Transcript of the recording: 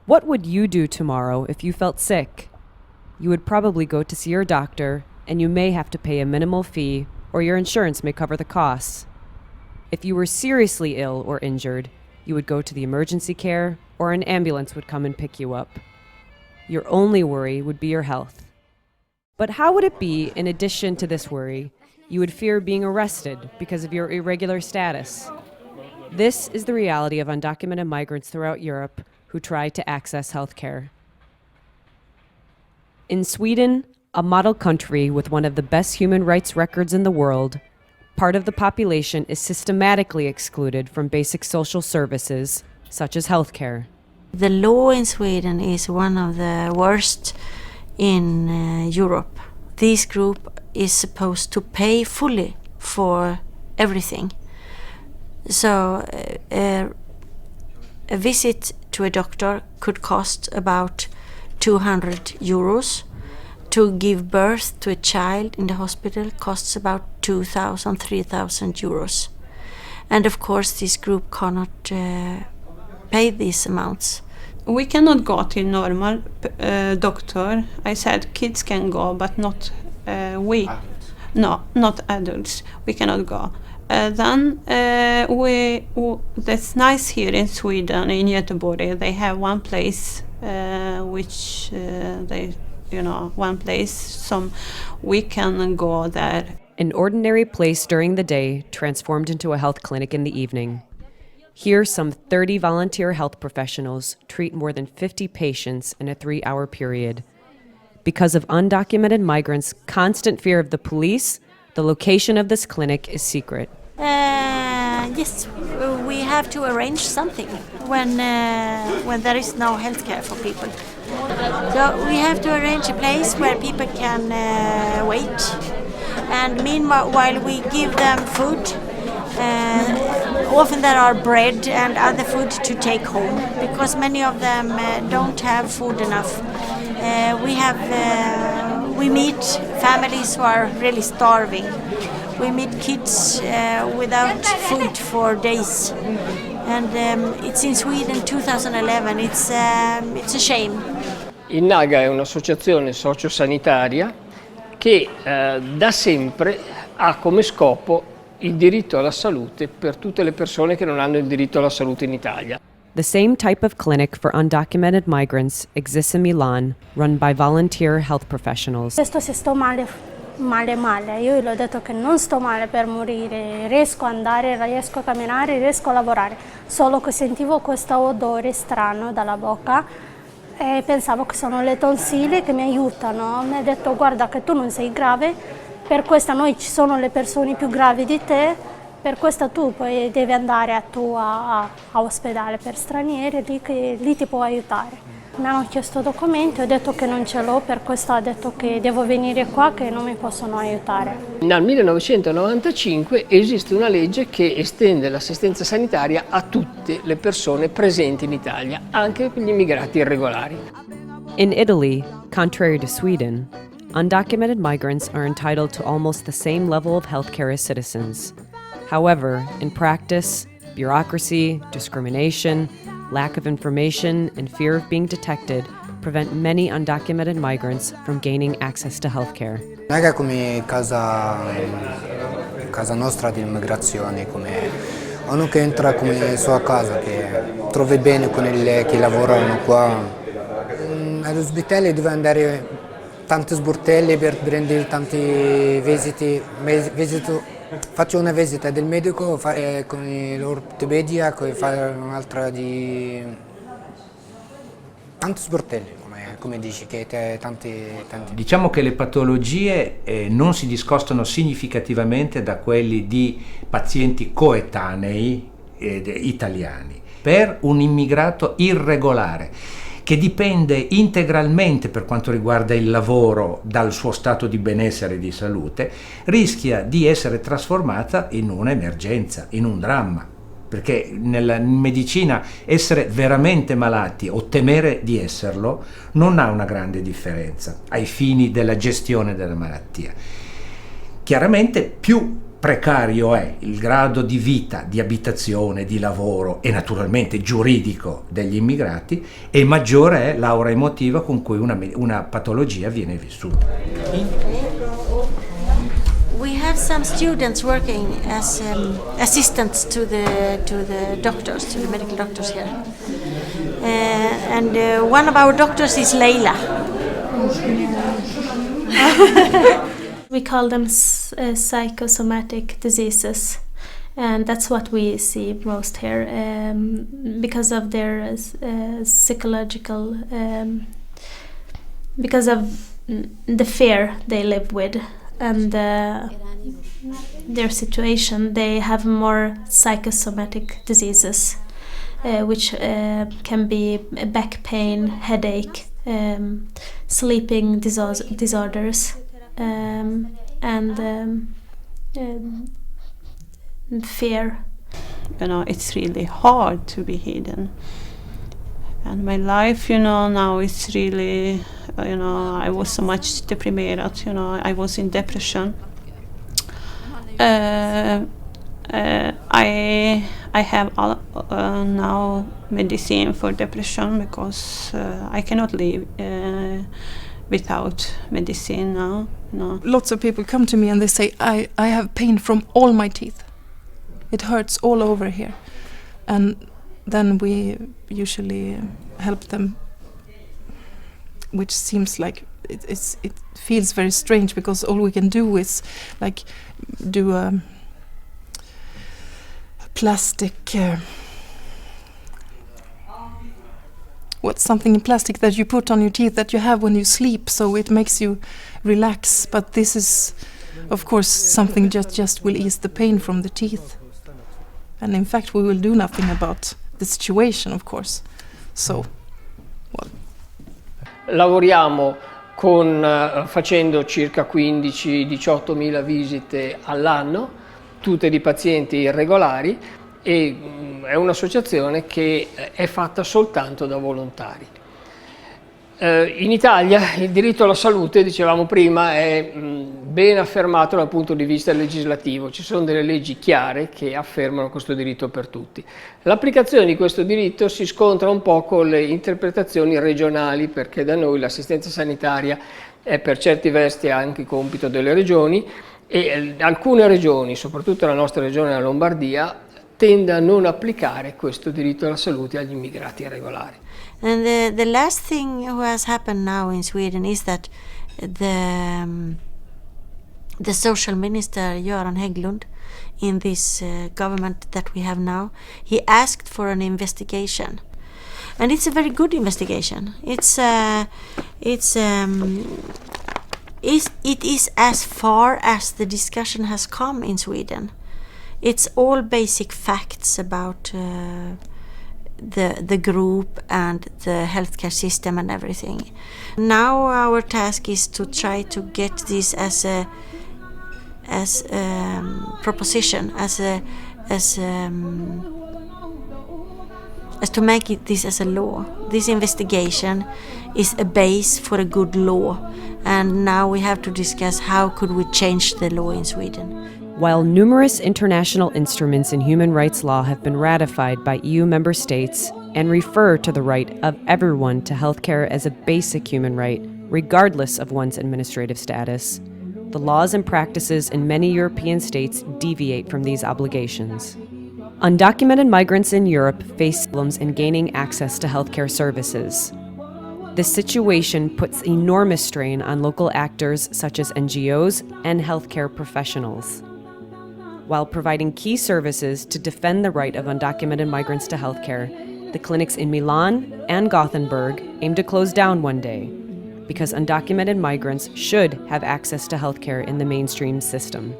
What would you do tomorrow if you felt sick? You would probably go to see your doctor, and you may have to pay a minimal fee, or your insurance may cover the costs. If you were seriously ill or injured, you would go to the emergency care, or an ambulance would come and pick you up. Your only worry would be your health. But how would it be, in addition to this worry, you would fear being arrested because of your irregular status? This is the reality of undocumented migrants throughout Europe who try to access healthcare. In Sweden, a model country with one of the best human rights records in the world, part of the population is systematically excluded from basic social services, such as healthcare. The law in Sweden is one of the worst in Europe. This group is supposed to pay fully for everything. So a visit to a doctor could cost about 200 euros. To give birth to a child in the hospital costs about 2,000, 3,000 euros. And of course this group cannot pay these amounts. We cannot go to normal doctor. I said kids can go, but not we. Adults. No, not adults. We cannot go. That's nice here in Sweden, in Göteborg. They have one place which one place, so we can go there. An ordinary place during the day transformed into a health clinic in the evening. Here, some 30 volunteer health professionals treat more than 50 patients in a 3-hour period. Because of undocumented migrants' constant fear of the police, the location of this clinic is secret. Yes, we have to arrange something when there is no healthcare for people. So we have to arrange a place where people can wait, and meanwhile we give them food. Often there are bread and other food to take home because many of them don't have food enough. We meet families who are really starving. We meet kids without food for days. And it's in Sweden 2011. It's a shame. Il NAGA è un'associazione sociosanitaria che da sempre ha come scopo il diritto alla salute per tutte le persone che non hanno il diritto alla salute in Italia. The same type of clinic for undocumented migrants exists in Milan, run by volunteer health professionals. Questo se sto male, io gli ho detto che non sto male per morire, riesco a andare, riesco a camminare, riesco a lavorare, solo che sentivo questo odore strano dalla bocca e pensavo che sono le tonsille che mi aiutano. Mi ha detto guarda che tu non sei grave, per questo noi ci sono le persone più gravi di te, per questo tu poi devi andare a ospedale per stranieri, lì ti può aiutare. Mi hanno chiesto documenti, ho detto che non ce l'ho, per questo ho detto che devo venire qua, che non mi possono aiutare. Dal 1995 esiste una legge che estende l'assistenza sanitaria a tutte le persone presenti in Italia, anche per gli immigrati irregolari. In Italy, contrary to Sweden, undocumented migrants are entitled to almost the same level of healthcare as citizens. However, in practice, bureaucracy, discrimination, lack of information, and fear of being detected prevent many undocumented migrants from gaining access to healthcare. Non è che come casa nostra di immigrazione, come uno che entra come sua casa, che trovi bene con che lavorano qua. All'ospedale deve andare tanti sportelli per prendere tanti visite. Faccio una visita del medico con l'ortopedia, fare un'altra di tanti sportelli, come dici, che tanti. Diciamo che le patologie non si discostano significativamente da quelli di pazienti coetanei italiani. Per un immigrato irregolare, che dipende integralmente per quanto riguarda il lavoro dal suo stato di benessere e di salute, rischia di essere trasformata in un'emergenza, in un dramma. Perché nella medicina essere veramente malati o temere di esserlo non ha una grande differenza ai fini della gestione della malattia. Chiaramente più precario è il grado di vita, di abitazione, di lavoro e naturalmente giuridico degli immigrati, e maggiore è l'aura emotiva con cui una patologia viene vissuta. We have some students working as assistants to the doctors, to the medical doctors here, and one of our doctors is Leila. We call them psychosomatic diseases, and that's what we see most here because of their psychological, because of the fear they live with and their situation. They have more psychosomatic diseases, which can be back pain, headache, sleeping disorders, and fear. You know, it's really hard to be hidden. And my life, you know, now is really, you know, I was so much depressed, you know, I was in depression. I have now medicine for depression because I cannot live without medicine now. No. Lots of people come to me and they say, I have pain from all my teeth. It hurts all over here. And then we usually help them, which seems like it feels very strange, because all we can do is like do a plastic what's something in plastic that you put on your teeth that you have when you sleep, so it makes you relax. But this is, of course, something just will ease the pain from the teeth. And in fact, we will do nothing about the situation, of course. So, well. Lavoriamo facendo circa 15-18 mila visite all'anno, tutte di pazienti irregolari, e è un'associazione che è fatta soltanto da volontari. In Italia il diritto alla salute, dicevamo prima, è ben affermato dal punto di vista legislativo. Ci sono delle leggi chiare che affermano questo diritto per tutti. L'applicazione di questo diritto si scontra un po' con le interpretazioni regionali, perché da noi l'assistenza sanitaria è per certi versi anche compito delle regioni, e alcune regioni, soprattutto la nostra regione, la Lombardia, tende a non applicare questo diritto alla salute agli immigrati irregolari. And the last thing who has happened now in Sweden is that the social minister Göran Hägglund in this government that we have now, he asked for an investigation, and it's a very good investigation. It is as far as the discussion has come in Sweden. It's all basic facts about the group and the healthcare system and everything. Now our task is to try to get this as a proposition, as to make this as a law. This investigation is a base for a good law, and now we have to discuss how could we change the law in Sweden. While numerous international instruments in human rights law have been ratified by EU member states and refer to the right of everyone to healthcare as a basic human right, regardless of one's administrative status, the laws and practices in many European states deviate from these obligations. Undocumented migrants in Europe face problems in gaining access to healthcare services. This situation puts enormous strain on local actors such as NGOs and healthcare professionals. While providing key services to defend the right of undocumented migrants to healthcare, the clinics in Milan and Gothenburg aim to close down one day because undocumented migrants should have access to healthcare in the mainstream system.